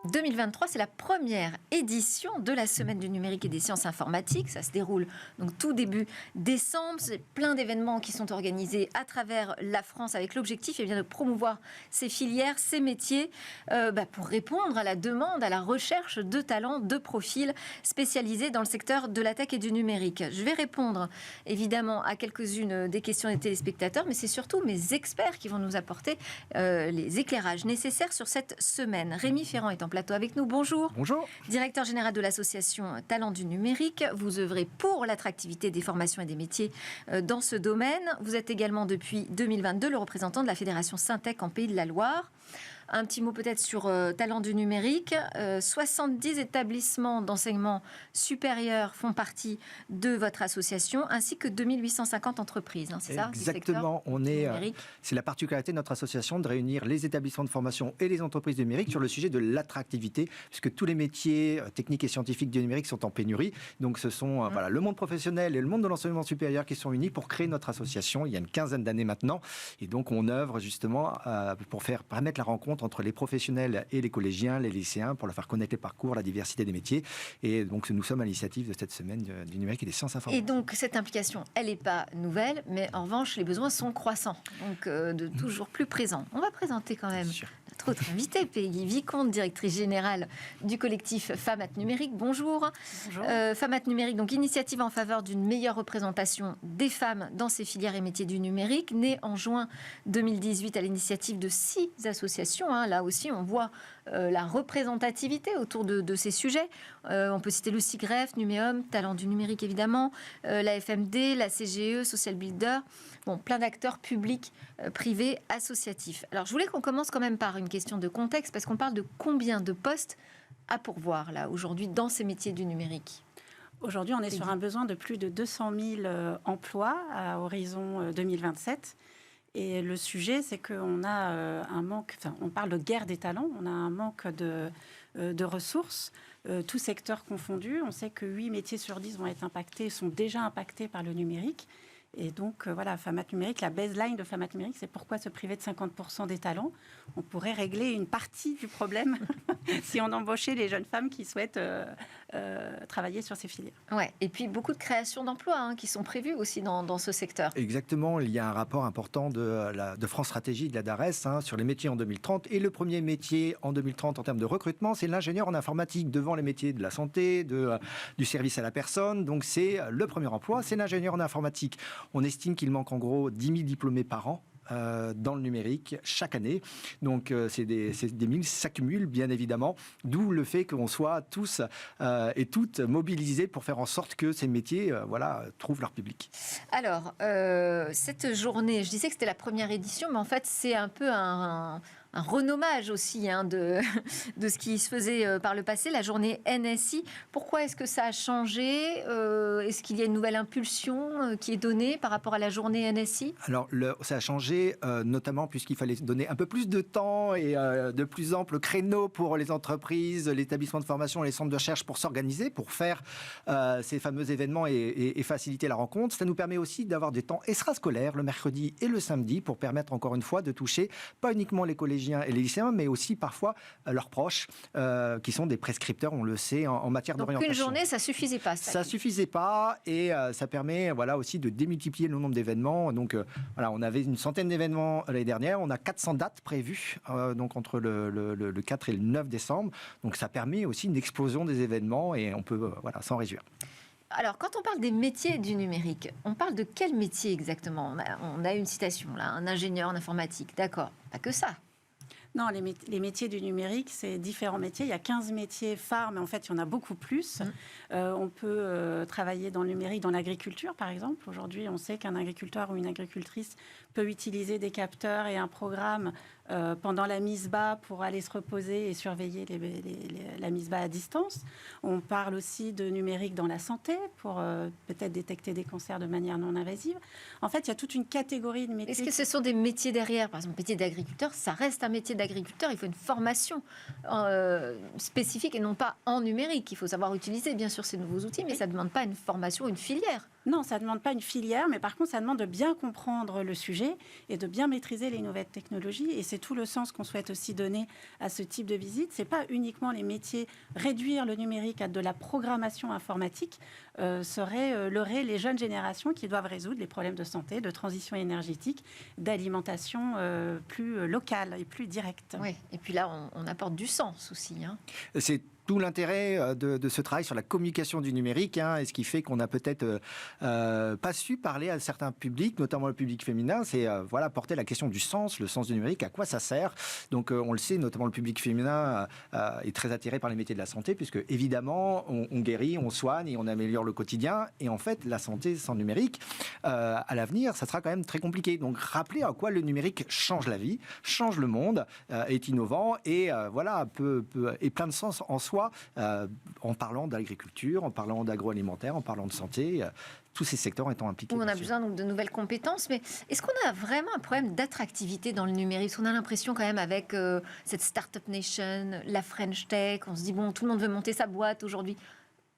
2023, c'est la première édition de la Semaine du numérique et des sciences informatiques. Ça se déroule donc tout début décembre. C'est plein d'événements qui sont organisés à travers la France avec l'objectif de promouvoir ces filières, ces métiers pour répondre à la demande, à la recherche de talents, de profils spécialisés dans le secteur de la tech et du numérique. Je vais répondre évidemment à quelques-unes des questions des téléspectateurs, mais c'est surtout mes experts qui vont nous apporter les éclairages nécessaires sur cette semaine. Rémi Ferrand est en plateau avec nous. Bonjour. Bonjour. Directeur général de l'association Talents du numérique. Vous œuvrez pour l'attractivité des formations et des métiers dans ce domaine. Vous êtes également depuis 2022 le représentant de la Fédération Syntec en Pays de la Loire. Un petit mot peut-être sur Talents du numérique. 70 établissements d'enseignement supérieur font partie de votre association, ainsi que 2850 entreprises. C'est ça? Exactement. C'est la particularité de notre association de réunir les établissements de formation et les entreprises du numérique sur le sujet de l'attractivité, puisque tous les métiers techniques et scientifiques du numérique sont en pénurie. Donc ce sont le monde professionnel et le monde de l'enseignement supérieur qui sont unis pour créer notre association il y a une quinzaine d'années maintenant. Et donc on œuvre justement pour permettre la rencontre entre les professionnels et les collégiens, les lycéens, pour leur faire connaître les parcours, la diversité des métiers. Et donc, nous sommes à l'initiative de cette semaine du numérique et des sciences informatiques. Et donc, cette implication, elle n'est pas nouvelle, mais en revanche, les besoins sont croissants, donc de toujours plus présents. On va présenter quand même notre autre invitée, Peggy Vicomte, directrice générale du collectif Femmes Numérique. Bonjour. Bonjour. Femmes Numérique, donc initiative en faveur d'une meilleure représentation des femmes dans ces filières et métiers du numérique, née en juin 2018 à l'initiative de 6 associations. Là aussi, on voit la représentativité autour de ces sujets. On peut citer le SIGREF, Numéum, Talents du numérique évidemment, la FMD, la CGE, Social Builder, plein d'acteurs publics, privés, associatifs. Alors, je voulais qu'on commence quand même par une question de contexte, parce qu'on parle de combien de postes à pourvoir, là, aujourd'hui, dans ces métiers du numérique? Aujourd'hui, on est sur un besoin de plus de 200 000 emplois à horizon 2027. Et le sujet, c'est qu'on a un manque, on parle de guerre des talents, on a un manque de ressources, tous secteurs confondus. On sait que 8 métiers sur 10 vont être impactés, sont déjà impactés par le numérique. Et donc, Femmes Numérique, la baseline de Femmes Numérique, c'est pourquoi se priver de 50% des talents. On pourrait régler une partie du problème si on embauchait les jeunes femmes qui souhaitent travailler sur ces filières. Ouais. Et puis, beaucoup de créations d'emplois qui sont prévues aussi dans ce secteur. Exactement. Il y a un rapport important de France Stratégie, de la DARES, sur les métiers en 2030. Et le premier métier en 2030 en termes de recrutement, c'est l'ingénieur en informatique, devant les métiers de la santé, du service à la personne. Donc, c'est le premier emploi, c'est l'ingénieur en informatique. On estime qu'il manque en gros 10 000 diplômés par an dans le numérique chaque année. Donc, c'est des milles qui s'accumulent, bien évidemment, d'où le fait qu'on soit tous et toutes mobilisés pour faire en sorte que ces métiers trouvent leur public. Alors, cette journée, je disais que c'était la première édition, mais en fait, c'est un peu un renommage aussi de ce qui se faisait par le passé, la journée NSI. Pourquoi est-ce que ça a changé? Est-ce qu'il y a une nouvelle impulsion qui est donnée par rapport à la journée NSI? Alors, ça a changé, notamment puisqu'il fallait donner un peu plus de temps et de plus amples créneaux pour les entreprises, les établissements de formation et les centres de recherche pour s'organiser, pour faire ces fameux événements et faciliter la rencontre. Ça nous permet aussi d'avoir des temps extrascolaires le mercredi et le samedi pour permettre encore une fois de toucher pas uniquement les collégiens et les lycéens, mais aussi parfois leurs proches, qui sont des prescripteurs, on le sait, en matière d'orientation. Donc une journée, ça suffisait pas. Ça suffisait pas, et ça permet aussi de démultiplier le nombre d'événements. Donc on avait une centaine d'événements l'année dernière, on a 400 dates prévues, donc entre le 4 et le 9 décembre. Donc ça permet aussi une explosion des événements, et on peut s'en réjouir. Alors, quand on parle des métiers du numérique, on parle de quel métier exactement? On a une citation là, un ingénieur en informatique, d'accord, pas que ça. Non, les métiers du numérique, c'est différents métiers. Il y a 15 métiers phares, mais en fait, il y en a beaucoup plus. On peut travailler dans le numérique, dans l'agriculture, par exemple. Aujourd'hui, on sait qu'un agriculteur ou une agricultrice peut utiliser des capteurs et un programme pendant la mise bas pour aller se reposer et surveiller la mise bas à distance. On parle aussi de numérique dans la santé pour peut-être détecter des cancers de manière non invasive. En fait, il y a toute une catégorie de métiers. Est-ce que ce sont des métiers derrière? Par exemple, métier d'agriculteur, ça reste un métier d'agriculteur. Il faut une formation spécifique et non pas en numérique. Il faut savoir utiliser, bien sûr, ces nouveaux outils, mais ça ne demande pas une formation, une filière. Non, ça ne demande pas une filière, mais par contre, ça demande de bien comprendre le sujet et de bien maîtriser les nouvelles technologies. Et c'est tout le sens qu'on souhaite aussi donner à ce type de visite. Ce n'est pas uniquement les métiers. Réduire le numérique à de la programmation informatique serait leurrer les jeunes générations qui doivent résoudre les problèmes de santé, de transition énergétique, d'alimentation plus locale et plus directe. Oui, et puis là, on apporte du sens aussi. Hein. C'est tout l'intérêt de ce travail sur la communication du numérique, et ce qui fait qu'on a peut-être pas su parler à certains publics, notamment le public féminin, c'est porter la question du sens, le sens du numérique, à quoi ça sert. Donc on le sait, notamment le public féminin est très attiré par les métiers de la santé, puisque évidemment on guérit, on soigne et on améliore le quotidien. Et en fait, la santé sans numérique, à l'avenir, ça sera quand même très compliqué. Donc rappeler à quoi le numérique change la vie, change le monde, est innovant et et plein de sens en soi. En parlant d'agriculture, en parlant d'agroalimentaire, en parlant de santé, tous ces secteurs étant impliqués. On a besoin donc de nouvelles compétences, mais est-ce qu'on a vraiment un problème d'attractivité dans le numérique? Parce qu'on a l'impression quand même avec cette Startup Nation, la French Tech, on se dit bon, tout le monde veut monter sa boîte aujourd'hui.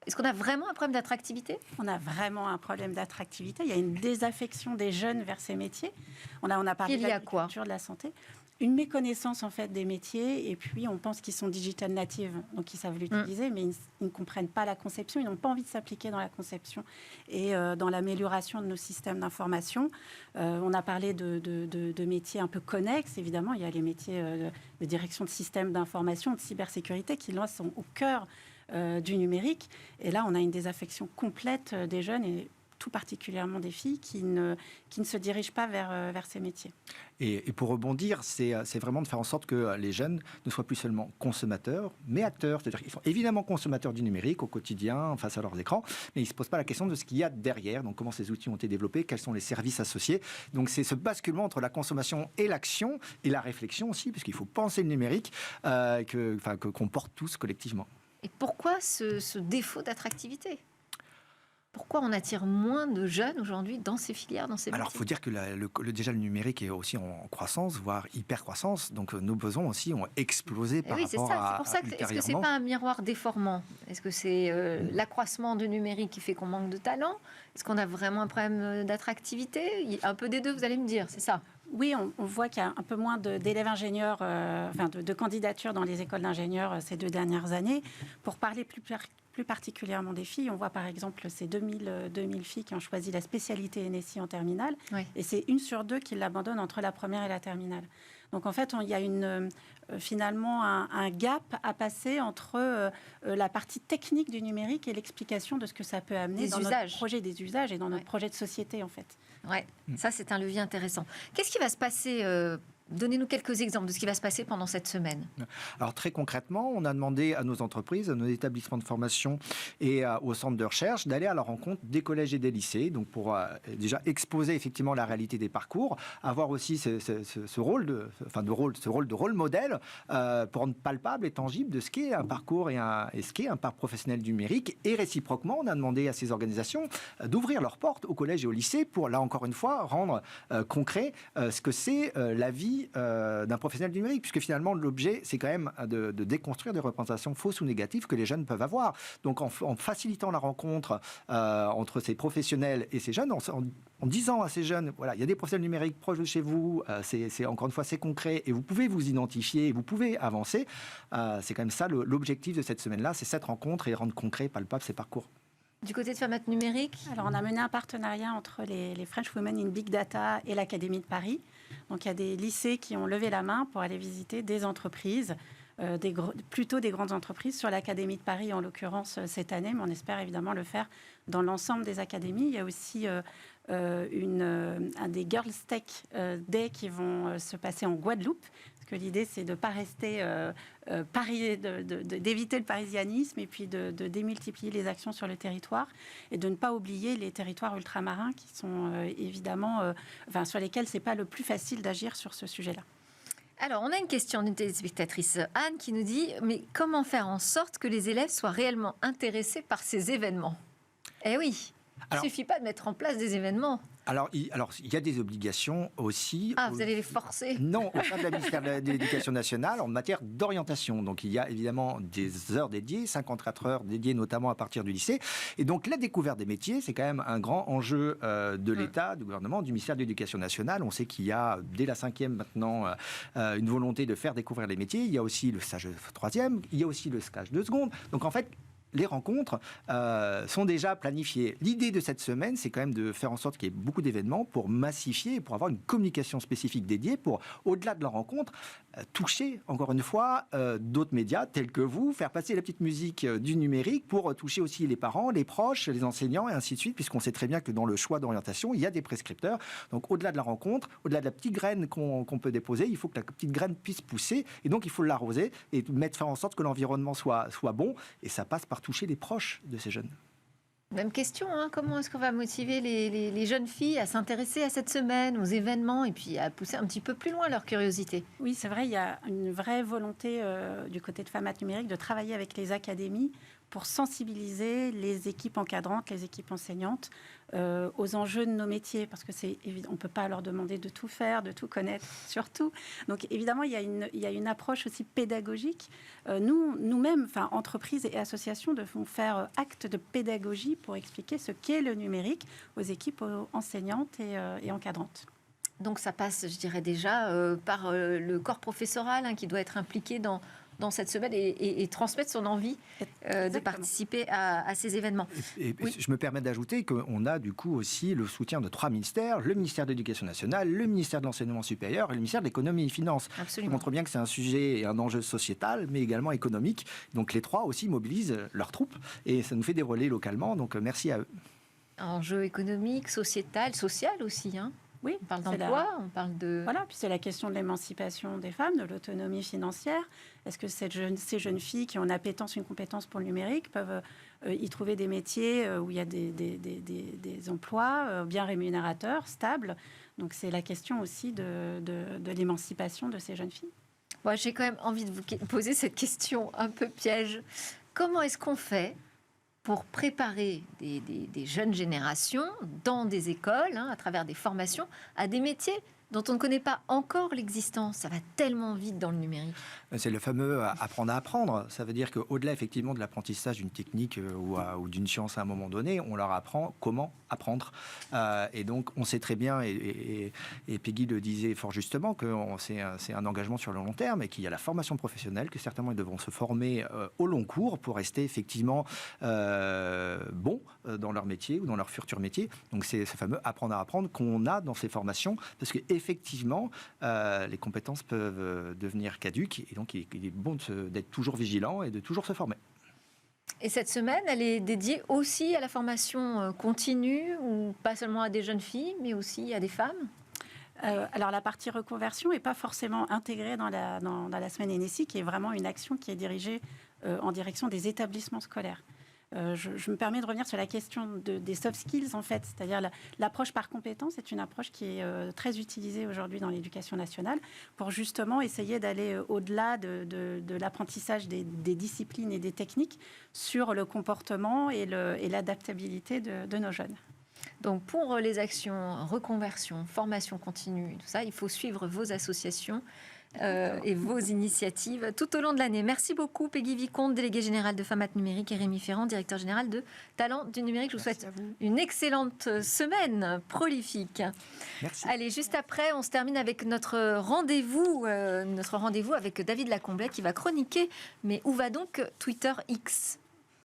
Est-ce qu'on a vraiment un problème d'attractivité? On a vraiment un problème d'attractivité. Il y a une désaffection des jeunes vers ces métiers. On a parlé de l'agriculture, de la santé. Une méconnaissance en fait des métiers, et puis on pense qu'ils sont digital natives, donc ils savent l'utiliser, mais ils ne comprennent pas la conception, ils n'ont pas envie de s'appliquer dans la conception et dans l'amélioration de nos systèmes d'information. On a parlé de métiers un peu connexes, évidemment, il y a les métiers de direction de systèmes d'information, de cybersécurité, qui là sont au cœur du numérique, et là on a une désaffection complète des jeunes, et tout particulièrement des filles qui ne se dirigent pas vers ces métiers. Et pour rebondir, c'est vraiment de faire en sorte que les jeunes ne soient plus seulement consommateurs, mais acteurs. C'est-à-dire qu'ils sont évidemment consommateurs du numérique au quotidien, face à leurs écrans, mais ils ne se posent pas la question de ce qu'il y a derrière. Donc comment ces outils ont été développés, quels sont les services associés. Donc c'est ce basculement entre la consommation et l'action, et la réflexion aussi, puisqu'il faut penser le numérique, qu'on porte tous collectivement. Et pourquoi ce défaut d'attractivité ? Pourquoi on attire moins de jeunes aujourd'hui dans ces filières, dans ces métiers ? Alors, il faut dire que déjà le numérique est aussi en croissance, voire hyper-croissance. Donc, nos besoins aussi ont explosé par rapport à ultérieurement. Est-ce que ce n'est pas un miroir déformant ? Est-ce que c'est l'accroissement du numérique qui fait qu'on manque de talent ? Est-ce qu'on a vraiment un problème d'attractivité ? Un peu des deux, vous allez me dire, c'est ça ? Oui, on voit qu'il y a un peu moins d'élèves ingénieurs, de candidatures dans les écoles d'ingénieurs ces 2 dernières années. Pour parler plus particulièrement des filles, on voit par exemple ces 2000 filles qui ont choisi la spécialité NSI en terminale, oui. Et c'est 1 sur 2 qui l'abandonne entre la première et la terminale. Donc en fait, il y a finalement un gap à passer entre la partie technique du numérique et l'explication de ce que ça peut amener dans notre projet des usages et dans notre projet de société en fait. Oui, ça c'est un levier intéressant. Qu'est-ce qui va se passer Donnez-nous quelques exemples de ce qui va se passer pendant cette semaine. Alors très concrètement, on a demandé à nos entreprises, à nos établissements de formation et aux centres de recherche d'aller à la rencontre des collèges et des lycées, donc pour déjà exposer effectivement la réalité des parcours, avoir aussi ce rôle de rôle modèle pour rendre palpable et tangible de ce qu'est un parcours et ce qu'est un parcours professionnel numérique. Et réciproquement, on a demandé à ces organisations d'ouvrir leurs portes au collège et au lycée pour, là encore une fois, rendre concret ce que c'est la vie d'un professionnel du numérique, puisque finalement l'objet c'est quand même de déconstruire des représentations fausses ou négatives que les jeunes peuvent avoir. Donc en facilitant la rencontre entre ces professionnels et ces jeunes, en disant à ces jeunes, voilà, il y a des professionnels numériques proches de chez vous, c'est encore une fois c'est concret et vous pouvez vous identifier, vous pouvez avancer. C'est quand même ça l'objectif de cette semaine-là, c'est cette rencontre et rendre concret, palpable ces parcours. Du côté de Femmat Numérique ? Alors, on a mené un partenariat entre les French Women in Big Data et l'Académie de Paris. Donc, il y a des lycées qui ont levé la main pour aller visiter des entreprises, plutôt des grandes entreprises, sur l'Académie de Paris, en l'occurrence, cette année, mais on espère évidemment le faire dans l'ensemble des académies. Il y a aussi un des Girls Tech Day qui vont se passer en Guadeloupe. Que l'idée, c'est de ne pas rester d'éviter le parisianisme et puis de démultiplier les actions sur le territoire et de ne pas oublier les territoires ultramarins qui sont évidemment, sur lesquels c'est pas le plus facile d'agir sur ce sujet-là. Alors, on a une question d'une téléspectatrice, Anne, qui nous dit « Mais comment faire en sorte que les élèves soient réellement intéressés par ces événements ?» Eh oui, il ne suffit pas de mettre en place des événements. Alors, il y a des obligations aussi. Ah, vous allez les forcer? Non, au sein de la ministère de l'Éducation nationale en matière d'orientation. Donc, il y a évidemment des heures dédiées, 54 heures dédiées notamment à partir du lycée. Et donc, la découverte des métiers, c'est quand même un grand enjeu de l'État, du gouvernement, du ministère de l'Éducation nationale. On sait qu'il y a, dès la 5e maintenant, une volonté de faire découvrir les métiers. Il y a aussi le stage de 3e, il y a aussi le stage de seconde. Donc, en fait, les rencontres sont déjà planifiées. L'idée de cette semaine, c'est quand même de faire en sorte qu'il y ait beaucoup d'événements pour massifier et pour avoir une communication spécifique dédiée pour, au-delà de la rencontre, toucher, encore une fois, d'autres médias tels que vous, faire passer la petite musique du numérique pour toucher aussi les parents, les proches, les enseignants et ainsi de suite, puisqu'on sait très bien que dans le choix d'orientation, il y a des prescripteurs. Donc, au-delà de la rencontre, au-delà de la petite graine qu'on peut déposer, il faut que la petite graine puisse pousser et donc il faut l'arroser et faire en sorte que l'environnement soit bon et ça passe par toucher les proches de ces jeunes. Même question, hein, comment est-ce qu'on va motiver les jeunes filles à s'intéresser à cette semaine, aux événements, et puis à pousser un petit peu plus loin leur curiosité? Oui, c'est vrai, il y a une vraie volonté du côté de Famat Numérique de travailler avec les académies pour sensibiliser les équipes encadrantes, les équipes enseignantes aux enjeux de nos métiers, parce que c'est évident, on ne peut pas leur demander de tout faire, de tout connaître, surtout. Donc évidemment, il y a une approche aussi pédagogique. Nous-mêmes, enfin entreprises et associations, devons faire acte de pédagogie pour expliquer ce qu'est le numérique aux équipes enseignantes et encadrantes. Donc ça passe, je dirais déjà, par le corps professoral qui doit être impliqué dans cette semaine et transmettre son envie de participer à ces événements. Et je me permets d'ajouter qu'on a du coup aussi le soutien de 3 ministères, le ministère de l'Éducation nationale, le ministère de l'Enseignement supérieur et le ministère de l'Économie et Finances. Absolument. Ça montre bien que c'est un sujet et un enjeu sociétal, mais également économique. Donc les 3 aussi mobilisent leurs troupes et ça nous fait des relais localement. Donc merci à eux. Enjeu économique, sociétal, social aussi, hein. Oui, on parle d'emploi, on parle de... Voilà, puis c'est la question de l'émancipation des femmes, de l'autonomie financière. Est-ce que ces jeunes filles qui ont une appétence, une compétence pour le numérique peuvent y trouver des métiers où il y a des emplois bien rémunérateurs, stables? Donc c'est la question aussi de l'émancipation de ces jeunes filles. Moi, j'ai quand même envie de vous poser cette question un peu piège. Comment est-ce qu'on fait pour préparer des jeunes générations dans des écoles, à travers des formations, à des métiers dont on ne connaît pas encore l'existence? Ça va tellement vite dans le numérique. C'est le fameux apprendre à apprendre. Ça veut dire qu'au-delà effectivement de l'apprentissage d'une technique ou d'une science à un moment donné, on leur apprend comment apprendre. Et donc on sait très bien, et Peggy le disait fort justement, que c'est un engagement sur le long terme et qu'il y a la formation professionnelle, que certainement ils devront se former au long cours pour rester effectivement bons dans leur métier ou dans leur futur métier. Donc c'est ce fameux apprendre à apprendre qu'on a dans ces formations, parce qu'effectivement les compétences peuvent devenir caduques. Et donc, il est bon d'être toujours vigilant et de toujours se former. Et cette semaine, elle est dédiée aussi à la formation continue, ou pas seulement à des jeunes filles, mais aussi à des femmes? Alors, la partie reconversion n'est pas forcément intégrée dans la semaine NSI, qui est vraiment une action qui est dirigée en direction des établissements scolaires. Je me permets de revenir sur la question des soft skills, en fait, c'est-à-dire l'approche par compétence est une approche qui est très utilisée aujourd'hui dans l'éducation nationale pour justement essayer d'aller au-delà de l'apprentissage des disciplines et des techniques sur le comportement et l'adaptabilité de nos jeunes. Donc pour les actions reconversion, formation continue, tout ça, il faut suivre vos associations et vos initiatives tout au long de l'année. Merci beaucoup Peggy Vicomte, déléguée générale de Famat Numérique, et Rémi Ferrand, directeur général de Talents du Numérique. Je vous souhaite une excellente semaine prolifique. Merci. Allez, juste après, on se termine avec notre rendez-vous avec David Lacomblay qui va chroniquer. Mais où va donc Twitter X ?